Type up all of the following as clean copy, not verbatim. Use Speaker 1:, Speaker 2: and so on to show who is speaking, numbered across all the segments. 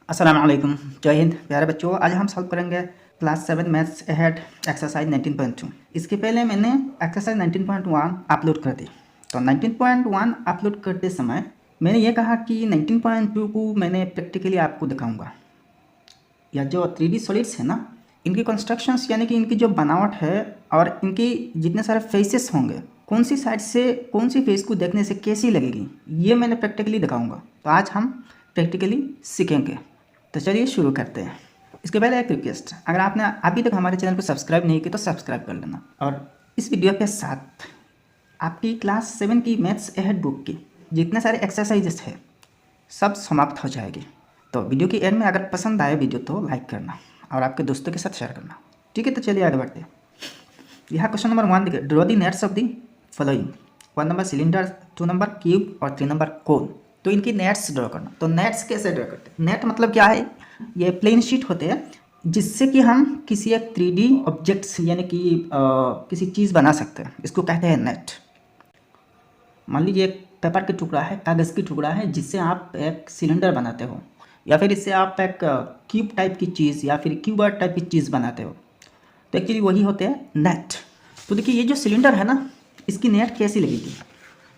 Speaker 1: अस्सलाम वालेकुम, जय हिंद प्यारे बच्चों। आज हम सॉल्व करेंगे क्लास 7 मैथ्स अहेड एक्सरसाइज 19.2। इसके पहले मैंने एक्सरसाइज 19.1 अपलोड कर दी। तो 19.1 अपलोड करते समय मैंने ये कहा कि 19.2 को मैंने प्रैक्टिकली आपको दिखाऊंगा। या जो 3D सॉलिड्स है ना, इनकी कंस्ट्रक्शंस यानी कि इनकी जो बनावट है और इनकी जितने सारे फेसेस होंगे, कौन सी साइड से कौन सी फेस को देखने से कैसी लगेगी, ये मैंने प्रैक्टिकली दिखाऊंगा। तो आज हम प्रैक्टिकली सीखेंगे। तो चलिए शुरू करते हैं। इसके पहले एक रिक्वेस्ट, अगर आपने अभी तक हमारे चैनल को सब्सक्राइब नहीं किया तो सब्सक्राइब कर लेना। और इस वीडियो के साथ आपकी क्लास 7 की मैथ्स अहेड बुक की जितने सारे एक्सरसाइजेस है सब समाप्त हो जाएगी। तो वीडियो की एंड में अगर पसंद आए वीडियो तो लाइक करना और आपके दोस्तों के साथ शेयर करना, ठीक है। तो चलिए आगे बढ़ते हैं। यहाँ क्वेश्चन नंबर 1 देखिए, draw the nets of the following. 1 number cylinder, 2 number cube और 3 नंबर कोन। तो इनकी नेट्स ड्रॉ करना। तो नेट्स कैसे ड्रॉ करते हैं? नेट मतलब क्या है? ये प्लेन शीट होते हैं जिससे कि हम किसी एक 3D ऑब्जेक्ट्स यानी कि किसी चीज़ बना सकते हैं। इसको कहते हैं नेट। मान लीजिए एक पेपर का टुकड़ा है, कागज़ की टुकड़ा है, जिससे आप एक सिलेंडर बनाते हो, या फिर इससे आप एक क्यूब टाइप की चीज़ या फिर क्यूबर टाइप की चीज़ बनाते हो। तो एक्चुअली वही होते हैं नेट। तो देखिए ये जो सिलेंडर है ना, इसकी नेट कैसी लगेगी?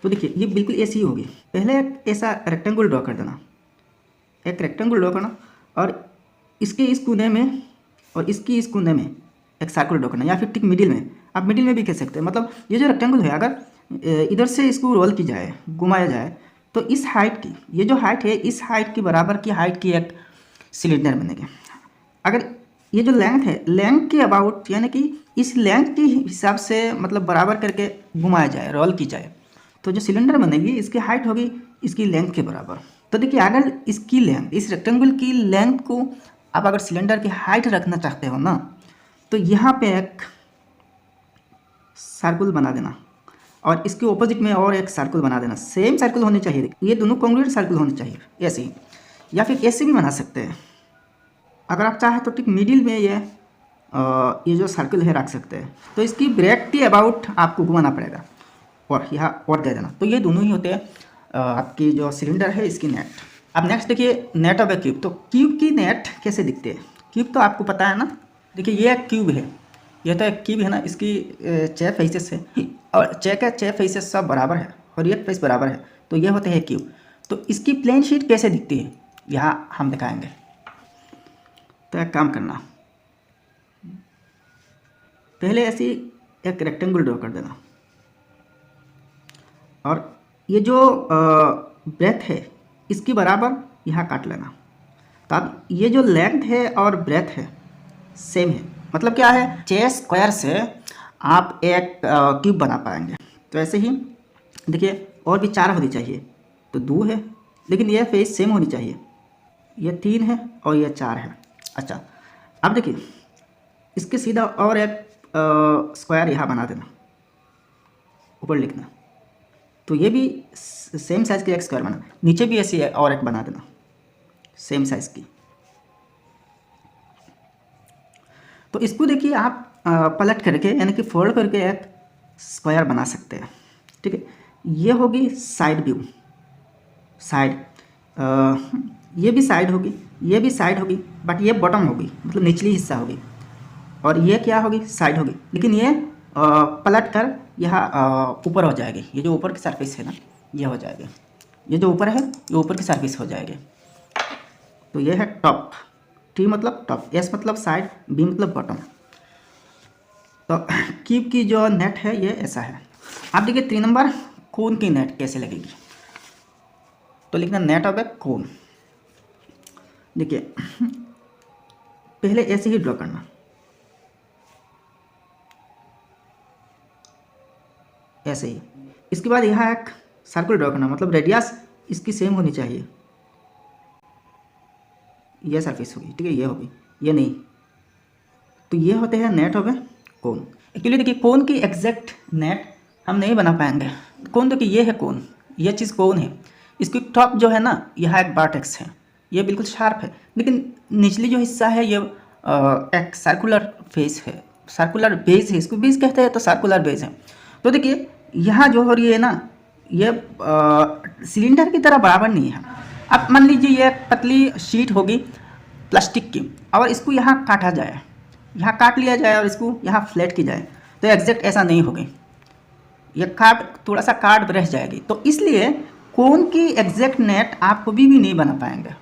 Speaker 1: तो देखिए ये बिल्कुल ऐसी ही होगी। पहले एक ऐसा रेक्टेंगल ड्रॉ कर देना, एक रेक्टेंगल ड्रॉ करना, और इसके इस कोने में और इसकी इस कोने में एक सर्कल ड्रॉ करना, या फिर ठीक मिडिल में। आप मिडिल में भी कह सकते हैं। मतलब ये जो रेक्टेंगल है, अगर इधर से इसको रोल की जाए, घुमाया जाए, तो इस हाइट की, ये जो हाइट है, इस हाइट की बराबर की हाइट की एक सिलेंडर बनेगी। अगर ये जो लेंथ है, लेंथ के अबाउट यानी कि इस लेंथ के हिसाब से मतलब बराबर करके घुमाया जाए, रोल की जाए, तो जो सिलेंडर बनेगी इसकी हाइट होगी इसकी लेंथ के बराबर। तो देखिए अगर इसकी लेंथ, इस रेक्टेंगल की लेंथ को आप अगर सिलेंडर की हाइट रखना चाहते हो ना, तो यहाँ पे एक सर्कल बना देना और इसके ऑपोजिट में और एक सर्कल बना देना। सेम सर्कल होने चाहिए, ये दोनों कॉन्ग्रुएंट सर्कल होने चाहिए, ऐसे ही। या फिर ऐसे भी बना सकते हैं। अगर आप चाहें तो ठीक मिडिल में ये जो सर्कल है रख सकते हैं। तो इसकी ब्रेक के अबाउट आपको घुमाना पड़ेगा और यहाँ और दे देना। तो ये दोनों ही होते हैं आपकी जो सिलेंडर है इसकी नेट। अब नेक्स्ट देखिए, नेट ऑफ ए क्यूब। तो क्यूब की नेट कैसे दिखते हैं? क्यूब तो आपको पता है ना। देखिए ये एक क्यूब है, ये तो एक क्यूब है ना, इसकी 6 फेसेस है और 6 के 6 फेसेस सब बराबर है और एक फेस बराबर है, तो ये होते हैं क्यूब। तो इसकी प्लेन शीट कैसे दिखती है यहाँ हम दिखाएंगे। तो एक काम करना, पहले ऐसी एक रेक्टेंगल ड्रॉ कर देना और ये जो ब्रेथ है इसकी बराबर यहाँ काट लेना। तो अब ये जो लेंथ है और ब्रेथ है सेम है, मतलब क्या है, 6 स्क्वायर से आप एक क्यूब बना पाएंगे। तो ऐसे ही देखिए और भी 4 होनी चाहिए, तो 2 है, लेकिन ये फेस सेम होनी चाहिए। ये 3 है और ये 4 है। अच्छा, अब देखिए इसके सीधा और एक स्क्वायर यहाँ बना देना, ऊपर लिखना। तो ये भी सेम साइज़ की एक स्क्वायर बना, नीचे भी ऐसी और एक बना देना सेम साइज़ की। तो इसको देखिए आप पलट करके यानी कि फोल्ड करके एक स्क्वायर बना सकते हैं, ठीक है। ये होगी साइड व्यू, साइड, ये भी साइड होगी, ये भी साइड होगी, बट ये बॉटम होगी, मतलब निचली हिस्सा होगी। और ये क्या होगी, साइड होगी, लेकिन ये पलट कर यहाँ ऊपर हो जाएगी। ये जो ऊपर की सरफेस है ना, ये हो जाएगी, ये जो ऊपर है ये ऊपर की सरफेस हो जाएगी। तो ये है टॉप, टी मतलब टॉप, एस मतलब साइड, बी मतलब बॉटम। तो क्यूब की जो नेट है ये ऐसा है। आप देखिए 3 नंबर कोन की नेट कैसे लगेगी। तो लिखना नेट ऑफ ए कोन। देखिए पहले ऐसे ही ड्रॉ करना, ऐसे ही। इसके बाद यहाँ एक सर्कल ड्रॉ करना, मतलब रेडियस इसकी सेम होनी चाहिए। ये सरफेस होगी, ठीक है, ये होगी, ये नहीं। तो ये होते हैं net of A cone. Actually देखिए कोन की एग्जैक्ट नेट हम नहीं बना पाएंगे। कोन देखिए ये है कोन, ये चीज़ कोन है। इसकी टॉप जो है ना, यहाँ एक वर्टेक्स है, ये बिल्कुल शार्प है, लेकिन निचली जो हिस्सा है ये एक सर्कुलर फेस है, सर्कुलर बेस है, इसको बेस कहते हैं, तो सर्कुलर बेस है। तो देखिए यहाँ जो हो रही है ना, ये सिलेंडर की तरह बराबर नहीं है। अब मान लीजिए ये पतली शीट होगी प्लास्टिक की, और इसको यहाँ काटा जाए, यहाँ काट लिया जाए और इसको यहाँ फ्लैट की जाए, तो एग्जैक्ट ऐसा नहीं होगी, ये काट थोड़ा सा काट रह जाएगी। तो इसलिए कोन की एग्जैक्ट नेट आप कभी भी नहीं बना पाएंगे।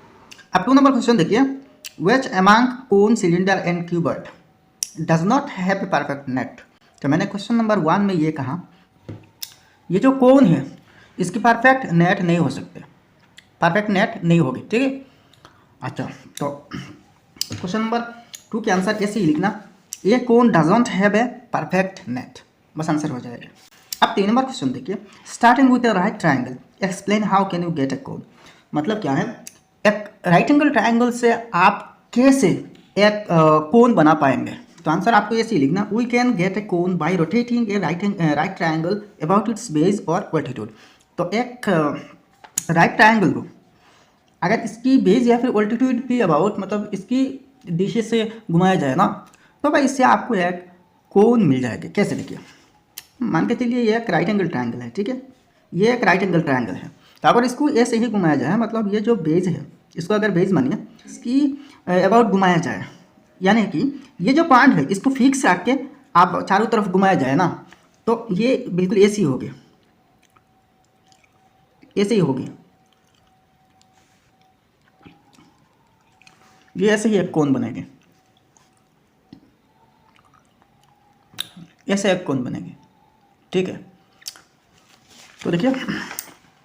Speaker 1: अब 2 नंबर क्वेश्चन देखिए, which among cone, cylinder and cuboid does not have perfect net. तो मैंने क्वेश्चन नंबर 1 में ये कहा, ये जो कोन है इसकी परफेक्ट नेट नहीं हो सकते, परफेक्ट नेट नहीं होगी, ठीक है। अच्छा, तो क्वेश्चन नंबर 2 के आंसर ऐसे ही लिखना, ये cone doesn't have a perfect net, बस आंसर हो जाएगा। अब 3 नंबर क्वेश्चन देखिए, starting with a right triangle explain how can you get a cone. मतलब क्या है, एक राइट एंगल ट्राइंगल से आप कैसे एक कोन बना पाएंगे। तो आंसर आपको ऐसे ही लिखना, we can get a cone by rotating a right triangle about its base और ऑल्टीट्यूड। तो एक राइट ट्राइंगल को अगर इसकी बेस या फिर ऑल्टीट्यूड भी अबाउट, मतलब इसकी दिशा से घुमाया जाए ना, तो भाई इससे आपको एक कोन मिल जाएगी। कैसे देखिए, मान के चलिए ये एक राइट एंगल ट्राइंगल है, ठीक है, ये एक राइट एंगल ट्राइंगल है। तो अगर इसको ऐसे ही घुमाया जाए, मतलब ये जो बेस है इसको अगर बेस मानिए, इसकी अबाउट घुमाया जाए, यानी कि ये जो पॉइंट है इसको फिक्स रख के आप चारों तरफ घुमाया जाए ना, तो ये बिल्कुल ऐसी होगी, ऐसे ही होगी, ये ऐसे ही एक कोन बनेगी, ऐसे एक कोन बनेगी, ठीक है। तो देखिए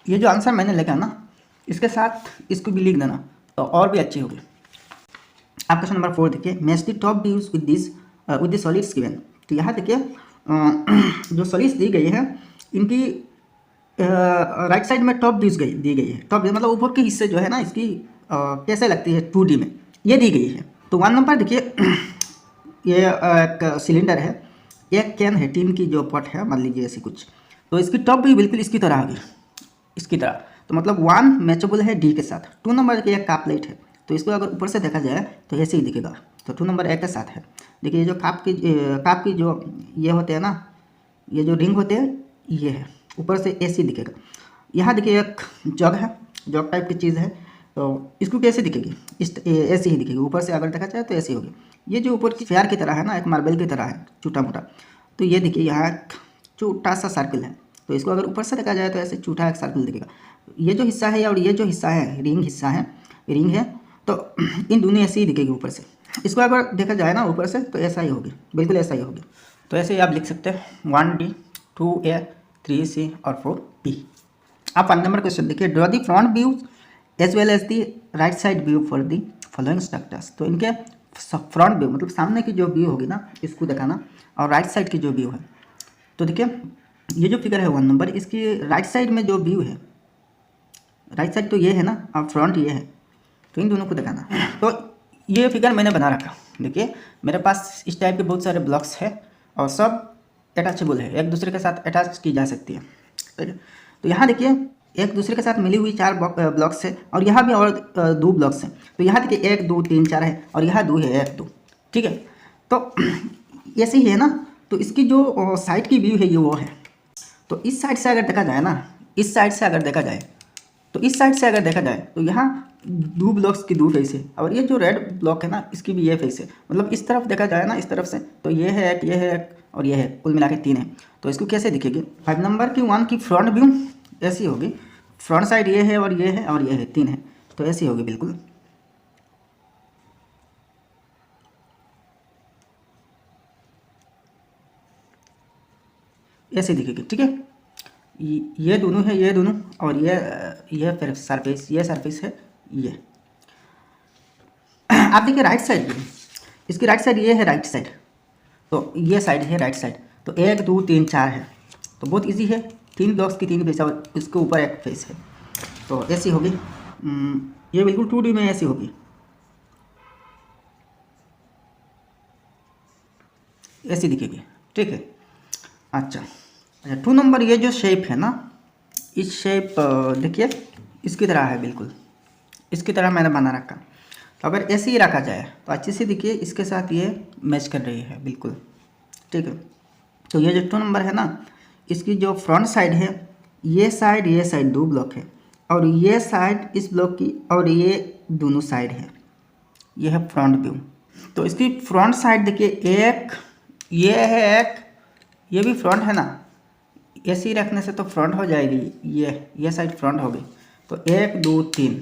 Speaker 1: ये जो आंसर मैंने लिखा ना, इसके साथ इसको भी लिख देना तो और भी अच्छी होगी। आप क्वेश्चन नंबर 4 देखिए, match the top views with the solids given. तो यहाँ देखिए जो सॉलिड्स दी गई है इनकी राइट साइड में टॉप व्यूज दी गई है। टॉप मतलब ऊपर के हिस्से जो है ना इसकी कैसे लगती है 2D में, ये दी गई है। तो 1 नंबर देखिए, ये एक सिलेंडर है, एक कैन है, टीन की जो पॉट है मान लीजिए ऐसी कुछ, तो इसकी टॉप भी बिल्कुल इसकी तरह आ गई, इसकी तरह। तो मतलब 1 मैचेबल है डी के साथ। 2 नंबर की एक काप प्लेट है, तो इसको अगर ऊपर से देखा जाए तो ऐसे ही दिखेगा। तो 2 नंबर एक के साथ है। देखिए ये जो काप की जो ये होते हैं ना, ये जो रिंग होते हैं, ये है, ऊपर से ऐसे ही दिखेगा। यहाँ देखिए एक जग है, जग टाइप की चीज़ है, तो इसको कैसे दिखेगी, ऐसे ही दिखेगी। ऊपर से अगर देखा जाए तो ऐसी होगी। ये जो ऊपर की फेयर की तरह है ना, एक मार्बल की तरह है, छोटा मोटा, तो ये देखिए यहाँ एक छोटा सा सर्कल है, तो इसको अगर ऊपर से देखा जाए तो ऐसे छोटा एक सर्कल दिखेगा। ये जो हिस्सा है और ये जो हिस्सा है, रिंग हिस्सा है, रिंग है, तो इन दोनों ऐसे ही दिखेगी ऊपर से। इसको अगर देखा जाए ना ऊपर से तो ऐसा ही होगी, बिल्कुल ऐसा ही होगी। तो ऐसे ही आप लिख सकते हैं 1D 2A 3C और 4B। आप 1 नंबर क्वेश्चन देखिए, draw the front view as well as the right side view for the following structures. तो इनके फ्रंट व्यू मतलब सामने की जो व्यू होगी ना इसको दिखाना, और राइट साइड की जो व्यू है। तो देखिए ये जो फिगर है 1 नंबर, इसकी राइट साइड में जो व्यू है, राइट साइड तो ये है ना और फ्रंट ये है, तो इन दोनों को दिखाना। तो ये फिगर मैंने बना रखा। देखिए मेरे पास इस टाइप के बहुत सारे ब्लॉक्स है और सब अटैचेबल है, एक दूसरे के साथ अटैच की जा सकती है, ठीक है। तो यहाँ देखिए एक दूसरे के साथ मिली हुई 4 ब्लॉक्स है, और यहाँ भी और 2 ब्लॉक्स हैं। तो यहाँ देखिए 1 2 3 4 है, और यहाँ 2 है 1 2, ठीक है। तो ऐसे ही है ना, तो इसकी जो साइड की व्यू है ये वो है। तो इस साइड से अगर देखा जाए ना, इस साइड से अगर देखा जाए, तो इस साइड से अगर देखा जाए तो यहाँ 2 ब्लॉक्स की 2 फेस है, और ये जो रेड ब्लॉक है ना इसकी भी ये फेस है। मतलब इस तरफ देखा जाए ना, इस तरफ से, तो ये है एक, ये है एक, और ये है, कुल मिला के 3 है। तो इसको कैसे दिखेगी, 5 नंबर की 1 की फ्रंट व्यू ऐसी होगी, फ्रंट साइड ये है और ये है और ये है, 3 है, तो ऐसी होगी बिल्कुल। ऐसे दिखेगी, ठीक है। ये दोनों है, ये दोनों, और ये फिर सरफेस, ये सरफेस है ये। आप देखिए राइट साइड भी, इसकी राइट साइड ये है राइट साइड, तो ये साइड है राइट साइड, तो 1 2 3 4 है, तो बहुत इजी है। 3 ब्लॉक्स की 3 फेस और इसके ऊपर एक फेस है, तो ऐसी होगी। ये बिल्कुल 2D में ऐसी होगी, ऐसी दिखेगी, ठीक है। अच्छा 2 नंबर, ये जो शेप है ना, इस शेप देखिए इसकी तरह है, बिल्कुल इसकी तरह मैंने बना रखा। तो अगर ऐसे ही रखा जाए तो अच्छे से दिखिए, इसके साथ ये मैच कर रही है बिल्कुल, ठीक है। तो ये जो 2 नंबर है ना, इसकी जो फ्रंट साइड है, ये साइड 2 ब्लॉक है, और ये साइड इस ब्लॉक की, और ये दोनों साइड है, ये है फ्रंट व्यू। तो इसकी फ्रंट साइड देखिए, एक ये है, एक ये भी फ्रंट है ना, ऐसे ही रखने से तो फ्रंट हो जाएगी, ये साइड फ्रंट होगी। तो 1 2 3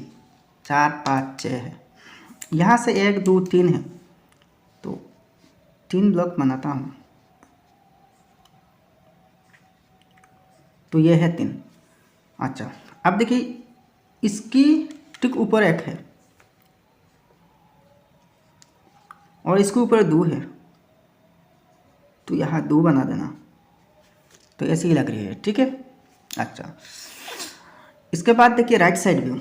Speaker 1: 4 5 6 है, यहाँ से 1 2 3 है, तो 3 ब्लॉक बनाता हूँ, तो ये है 3। अच्छा, अब देखिए इसकी ठीक ऊपर एक है और इसके ऊपर 2 है, तो यहाँ 2 बना देना, तो ऐसी ही लग रही है, ठीक है। अच्छा, इसके बाद देखिए राइट साइड व्यू।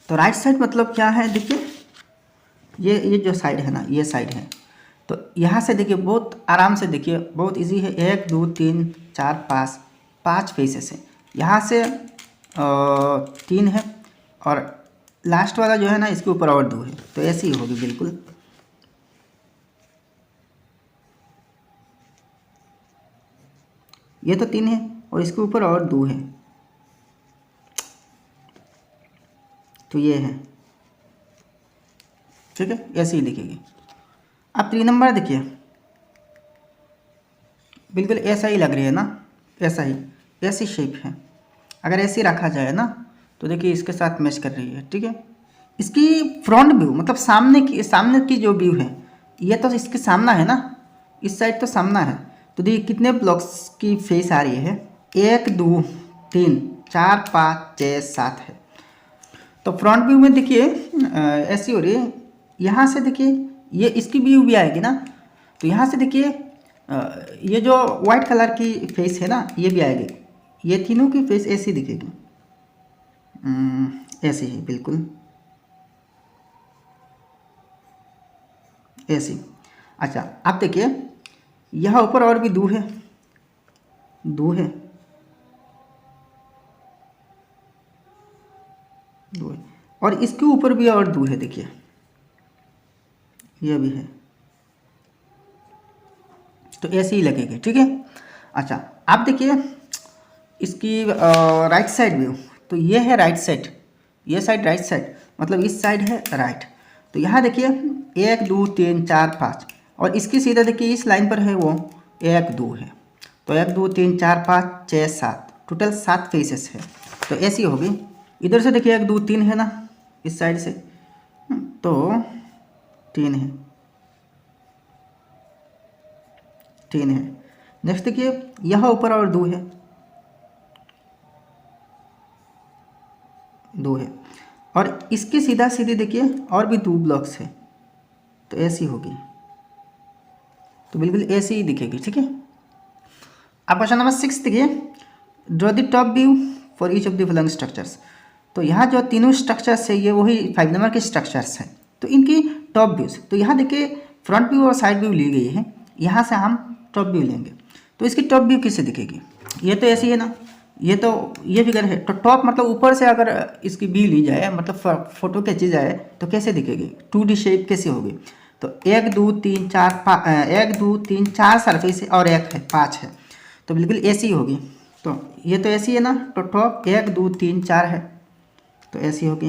Speaker 1: तो राइट साइड मतलब क्या है, देखिए ये जो साइड है ना, ये साइड है, तो यहाँ से देखिए बहुत आराम से, देखिए बहुत इजी है, 1 2 3 4 5 फेसेस है, यहाँ से 3 है, और लास्ट वाला जो है ना, इसके ऊपर और 2 है, तो ऐसी ही होगी बिल्कुल। ये तो 3 है और इसके ऊपर और 2 है, तो ये है, ठीक है, ऐसे ही दिखेगी। अब 3 नंबर देखिए, बिल्कुल ऐसा ही लग रही है ना, ऐसा ही, ऐसी शेप है। अगर ऐसे रखा जाए ना, तो देखिए इसके साथ मैच कर रही है, ठीक है। इसकी फ्रंट व्यू मतलब सामने की जो व्यू है, ये तो इसके सामना है ना, इस साइड तो सामना है, तो देखिए कितने ब्लॉक्स की फेस आ रही है, 1 2 3 4 5 6 7 है। तो फ्रंट व्यू में देखिए ऐसी हो रही है, यहाँ से देखिए ये इसकी व्यू भी आएगी ना, तो यहाँ से देखिए ये जो वाइट कलर की फेस है ना, ये भी आएगी, ये तीनों की फेस ऐसी दिखेगी, ऐसी ही बिल्कुल ऐसी। अच्छा, अब देखिए यहाँ ऊपर और भी 2 है, 2 है, 2 है, और इसके ऊपर भी और 2 है, देखिए ये भी है, तो ऐसे ही लगेगी, ठीक है। अच्छा, आप देखिए इसकी राइट साइड व्यू, तो ये है राइट साइड, ये साइड राइट साइड, मतलब इस साइड है राइट, तो यहाँ देखिए 1 2 3 4 5, और इसकी सीधा देखिए इस लाइन पर है वो 1 2 है, तो 1 2 3 4 5 6 7, टोटल 7 फेसेस है, तो ऐसी होगी। इधर से देखिए 1 2 3 है ना, इस साइड से, तो 3 है, 3 है। नेक्स्ट देखिए यहाँ ऊपर और 2 है, 2 है, और इसके सीधा सीधे देखिए और भी 2 ब्लॉक्स है, तो ऐसी होगी, तो बिल्कुल ऐसी ही दिखेगी, ठीक है। अब क्वेश्चन नंबर 6 देखिए, draw the top view for each of the following structures. तो यहाँ जो तीनों स्ट्रक्चर्स है, ये वही 5 नंबर के स्ट्रक्चर्स हैं, तो इनकी टॉप व्यूज, तो यहाँ देखिए फ्रंट व्यू और साइड व्यू ली गई है, यहाँ से हम टॉप व्यू लेंगे, तो इसकी टॉप व्यू किससे दिखेगी, ये तो ऐसी है ना, ये फिगर है, तो टॉप मतलब ऊपर से अगर इसकी व्यू ली जाए, मतलब फोटो खींची जाए, तो कैसे दिखेगी, 2D शेप कैसे होगी, तो 1 2 3 4 1 2 3 4 सरफेस है और एक है 5 है, तो बिल्कुल ऐसी होगी। तो ये तो ऐसी है ना, तो टॉप 1 2 3 4 है, तो ऐसी होगी।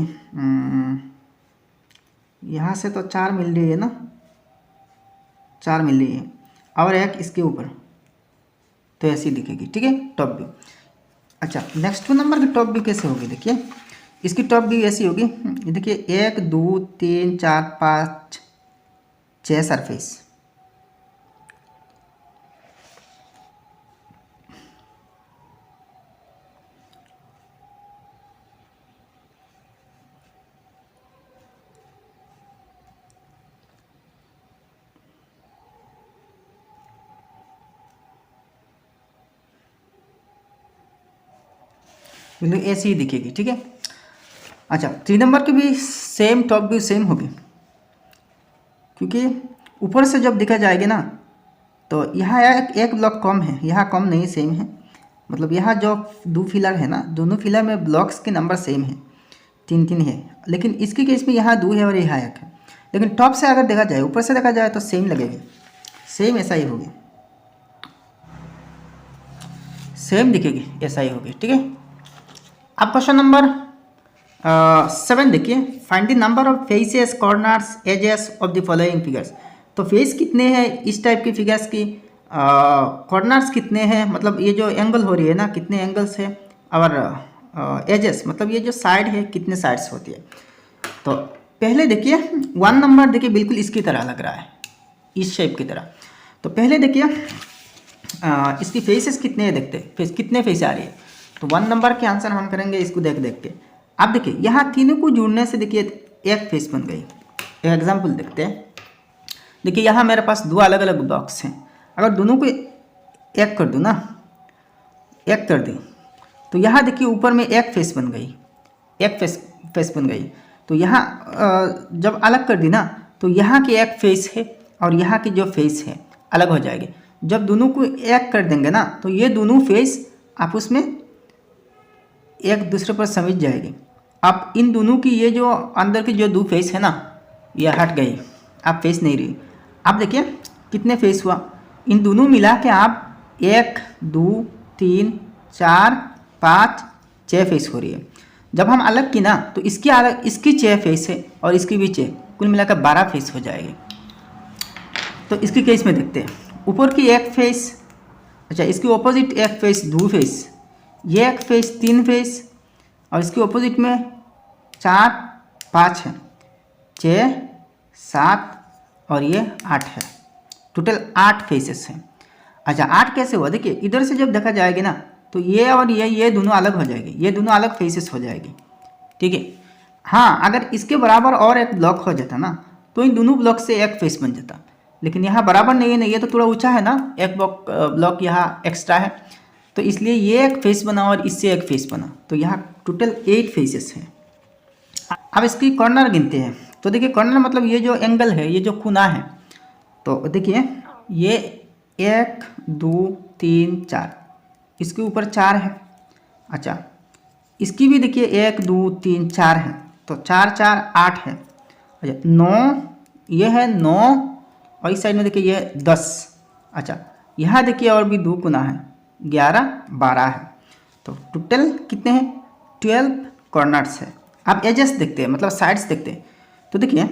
Speaker 1: यहाँ से तो 4 मिल रही है ना, 4 मिल रही है, और एक इसके ऊपर, तो ऐसी दिखेगी, ठीक है, टॉप व्यू। अच्छा, नेक्स्ट नंबर की टॉप व्यू कैसे होगी, देखिए इसकी टॉप व्यू ऐसी होगी, ये देखिए 1 2 3 4 5 6 सरफेस, बिल्कुल ऐसी ही दिखेगी, ठीक है। अच्छा, 3 नंबर की भी सेम टॉप व्यू सेम होगी, क्योंकि ऊपर से जब देखा जाएगी ना, तो यहाँ एक ब्लॉक कम है, यहाँ कम नहीं, सेम है, मतलब यहाँ जो 2 फिलर है ना, दोनों फिलर में ब्लॉक्स के नंबर सेम है, 3 3 है, लेकिन इसके केस में यहाँ 2 है और यहाँ 1 है, लेकिन टॉप से अगर देखा जाए, ऊपर से देखा जाए, तो सेम लगेगी, सेम ऐसा ही होगी, सेम दिखेगी, ऐसा ही होगी, ठीक है। अब क्वेश्चन नंबर 7 देखिए, find the number of faces corners edges of the following figures. तो फेस कितने हैं इस टाइप की फिगर्स की, कॉर्नर्स कितने हैं, मतलब ये जो एंगल हो रही है ना कितने एंगल्स है, और एजेस मतलब ये जो साइड है कितने साइड्स होती है। तो पहले देखिए 1 नंबर देखिए बिल्कुल इसकी तरह लग रहा है, इस शेप की तरह। तो पहले देखिए इसकी फेसेस कितने हैं देखते हैं, फेस कितने फेस आ रही है। तो 1 नंबर के आंसर हम करेंगे इसको देख देख के। अब देखिए यहाँ तीनों को जुड़ने से देखिए एक फेस बन गई। एक एग्जाम्पल देखते हैं। देखिए यहाँ मेरे पास 2 अलग अलग ब्लॉक्स हैं, अगर दोनों को एक कर दूँ ना, एक कर दी, तो यहाँ देखिए ऊपर में एक फेस बन गई, एक फेस बन गई। तो यहाँ जब अलग कर दी ना, तो यहाँ की एक फेस है और यहाँ की जो फेस है अलग हो जाएगी। जब दोनों को एक कर देंगे ना, तो ये दोनों फेस आपस में एक दूसरे पर समिट जाएगी। अब इन दोनों की ये जो अंदर की जो 2 फेस है ना, ये हट गई, अब फेस नहीं रही। अब देखिए कितने फेस हुआ, इन दोनों मिला के आप 1 2 3 4 5 6 फेस हो रही है। जब हम अलग की ना, तो इसकी अलग, इसकी 6 फेस है और इसकी भी 6, कुल मिलाकर 12 फेस हो जाएगी। तो इसकी केस में देखते हैं, ऊपर की एक फेस, अच्छा इसकी ऑपोजिट एक फेस 2 फेस, ये एक फेस 3 फेस, और इसके ऑपोजिट में 4 5 है, 6 7 और ये 8 है। टोटल 8 फेसेस हैं। अच्छा 8 कैसे हुआ, देखिए इधर से जब देखा जाएगी ना, तो ये और ये दोनों अलग हो जाएगी, ये दोनों अलग फेसेस हो जाएगी, ठीक है। हाँ अगर इसके बराबर और एक ब्लॉक हो जाता ना, तो इन दोनों ब्लॉक से एक फेस बन जाता, लेकिन यहाँ बराबर नहीं है ना, ये तो थोड़ा ऊंचा है ना, एक ब्लॉक यहाँ एक्स्ट्रा है, तो इसलिए ये एक फेस बना और इससे एक फेस बना, तो यहाँ टोटल 8 फेसेस हैं। अब इसकी कॉर्नर गिनते हैं। तो देखिए कॉर्नर मतलब ये जो एंगल है, ये जो कोना है, तो देखिए ये 1 2 3 4, इसके ऊपर 4 है। अच्छा इसकी भी देखिए 1 2 3 4 है, तो 4 4 8 है। अच्छा 9, ये है 9, और इस साइड में देखिए ये 10। अच्छा यहाँ देखिए और भी 2 कोना है, 11 12 है। तो टोटल कितने हैं, 12 कॉर्नर्स है। अब एजेस देखते हैं, मतलब साइड्स देखते हैं। तो देखिए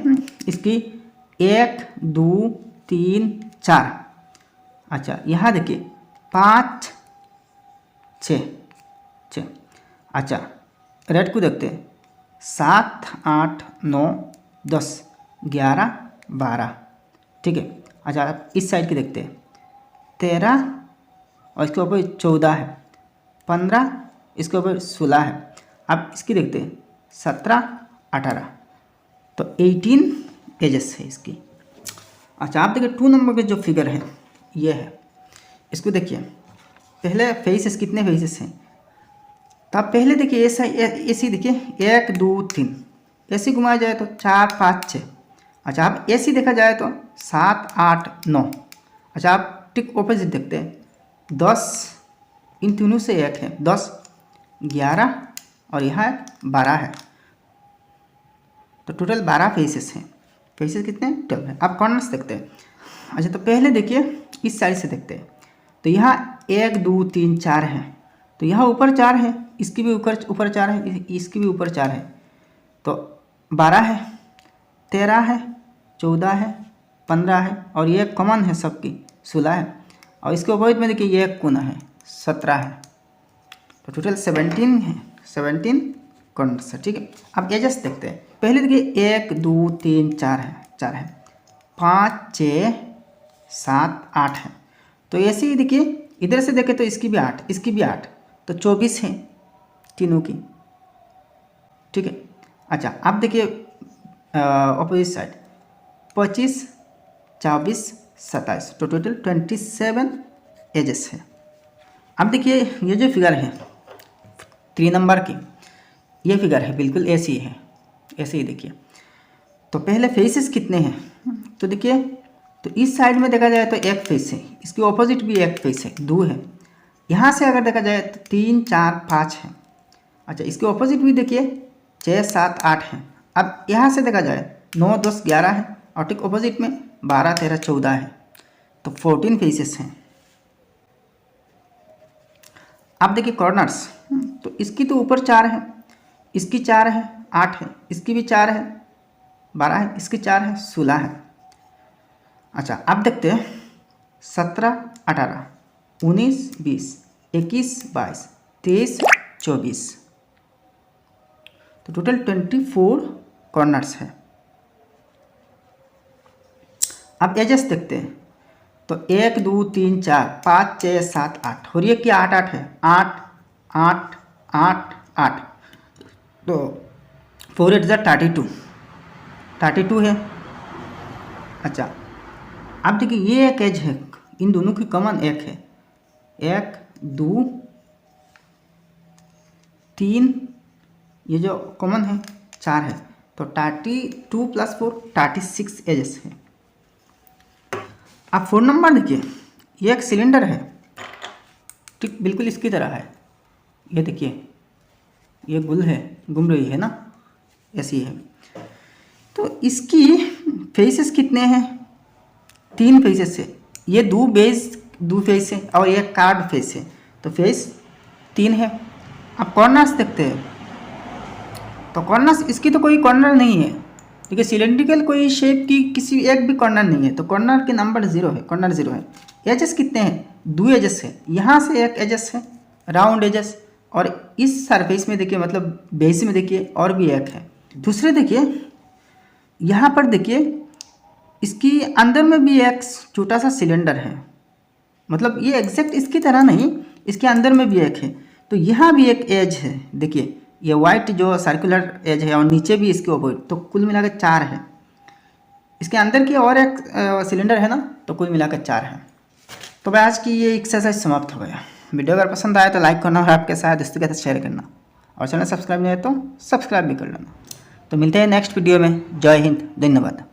Speaker 1: इसकी 1 2 3 4, अच्छा यहाँ देखिए 5 6 6। अच्छा रेड को देखते हैं, 7 8 9 10 11 12, ठीक है। अच्छा आप इस साइड के देखते हैं, 13 और इसके ऊपर 14 है, 15 इसके ऊपर 16 है। अब इसकी देखते हैं 17 18, तो 18 एजेस है इसकी। अच्छा आप देखिए 2 नंबर के जो फिगर है ये है, इसको देखिए पहले फेसेस कितने फेसेस हैं। तो आप पहले देखिए ऐसी देखिए 1 2 3, ऐसी घुमाया जाए तो 4 5 6। अच्छा आप ऐसी देखा जाए तो 7 8 9। अच्छा आप ठीक ऑपोजिट देखते हैं, 10 इन तीनों से एक है, 10 11 और यहाँ 12 है। तो टोटल 12 फेसेस हैं। फेसेस कितने 12 हैं। आप कॉर्नर्स देखते हैं। अच्छा तो पहले देखिए इस साइड से देखते हैं, तो यहाँ 1 2 3 4 है, तो यहाँ ऊपर 4 है, इसकी भी ऊपर 4 है, इसकी भी ऊपर 4 है, तो 12 है, 13 है, 14 है, 15 है, और ये कॉमन है सबकी 16 है, और इसके अपोजिट में देखिए ये एक कोना है 17 है। तो टोटल 17 है, 17 कॉर्नर्स है, ठीक है। अब एजेस देखते हैं। पहले देखिए 1 2 3 4 है, 4 है, 5 6 7 8 है। तो ऐसे ही देखिए इधर से देखें तो इसकी भी 8, इसकी भी 8, तो 24 है तीनों की, ठीक है। अच्छा अब देखिए ऑपोजिट साइड 25 24 27, तो टोटल 27 एजेस है। अब देखिए ये जो फिगर है 3 नंबर की, ये फिगर है बिल्कुल ऐसी है, ऐसे ही देखिए। तो पहले फेसेस कितने हैं, तो देखिए तो इस साइड में देखा जाए तो एक फेस है, इसके ऑपोजिट भी एक फेस है 2 है। यहाँ से अगर देखा जाए तो 3 4 5 है। अच्छा इसके ऑपोजिट भी देखिए 6 7 8 है। अब यहाँ से देखा जाए 9 10 11 है, और ठीक ऑपोजिट में 12 13 14 है, तो 14 फेसेस हैं। अब देखिए कॉर्नर्स, तो इसकी तो ऊपर 4 है, इसकी 4 है 8 है, इसकी भी 4 है 12 है, इसकी 4 है 16 है। अच्छा अब देखते हैं 17 18 19 20 21 22 23 24, तो टोटल 24 कॉर्नर्स है। अब एजेस देखते हैं, तो 1 2 3 4 5 6 7 8 और ये क्या 8 8 है, 8 8 8 8, तो 4 8 32 है। अच्छा अब देखिए ये एक एज है, इन दोनों की कॉमन एक है, 1 2 3, ये जो कॉमन है 4 है, तो 32 + 4 36 एजेस है। अब 4 नंबर देखिए, ये एक सिलेंडर है, ठीक बिल्कुल इसकी तरह है। ये देखिए ये गुल है, घूम रही है ना, ऐसी है। तो इसकी फेसेस कितने हैं, 3 फेसेस है। ये दो फेस है और ये कार्ड फेस है, तो फेस 3 है। अब कॉर्नर्स देखते हैं, तो कॉर्नर्स इसकी तो कोई कॉर्नर नहीं है, देखिए सिलेंड्रिकल कोई शेप की किसी एक भी कॉर्नर नहीं है, तो कॉर्नर के नंबर 0 है, कॉर्नर 0 है। एजेस कितने हैं, 2 एजेस है, यहाँ से एक एजेस है राउंड एजेस, और इस सरफेस में देखिए मतलब बेस में देखिए और भी एक है। दूसरे देखिए यहाँ पर देखिए इसकी अंदर में भी एक छोटा सा सिलेंडर है, मतलब ये एग्जैक्ट इसकी तरह नहीं, इसके अंदर में भी एक है। तो यहाँ भी एक एज है, देखिए ये वाइट जो सर्कुलर एज है और नीचे भी इसके ऊपर, तो कुल मिलाकर 4 है। इसके अंदर की और एक सिलेंडर है ना, तो कुल मिलाकर 4 है। तो भाई आज की ये एक्सरसाइज समाप्त हो गया। वीडियो अगर पसंद आया तो लाइक करना और आपके साथ दोस्तों के साथ शेयर करना, और चैनल सब्सक्राइब नहीं है तो सब्सक्राइब भी कर लेना। तो मिलते हैं नेक्स्ट वीडियो में। जय हिंद, धन्यवाद।